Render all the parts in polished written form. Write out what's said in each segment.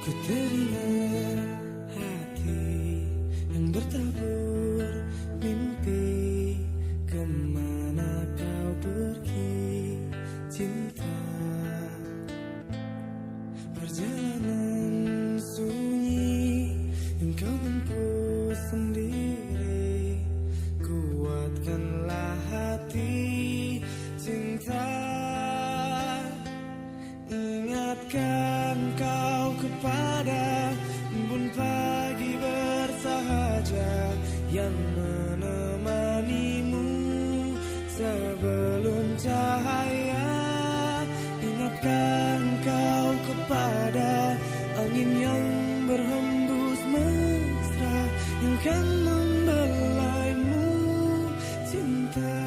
Ku teringat hati yang bertabur mimpi. Kemana kau pergi cinta? Perjalanan sunyi yang kau tempuh sendiri. Kuatkanlah hati cinta. Ingatkan kau kepada embun pagi bersahaja yang menemanimu sebelum cahaya. Ingatkan kau kepada angin yang berhembus mesra yang kan membelaimu cinta.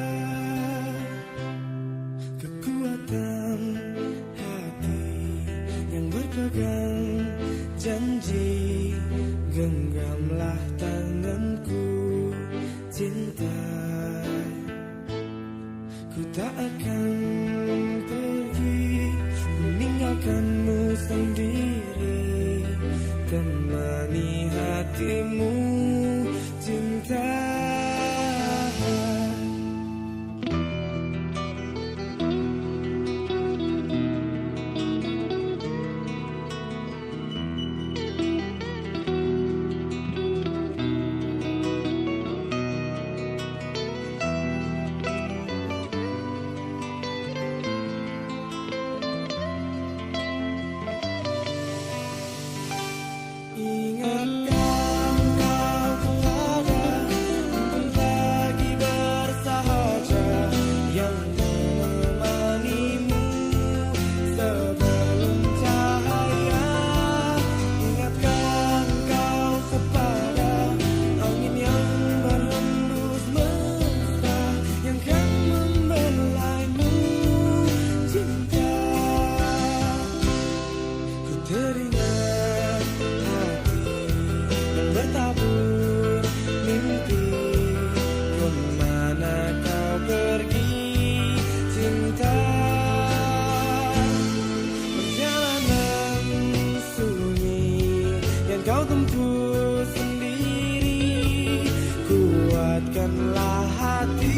Kekuatan yang berpegang janji, genggamlah tanganku cinta. Ku tak akan pergi meninggalkanmu sendiri. Temani hatimu cinta. Ingatkan kau kepada embun pagi bersahaja yang menemanimu sebelum cahaya. Ingatkan kau kepada angin yang berhembus mesra yang kan membelaimu cinta. Ku teringat bertabur mimpi. Kemana kau pergi cinta? Perjalanan sunyi yang kau tempuh sendiri. Kuatkanlah hati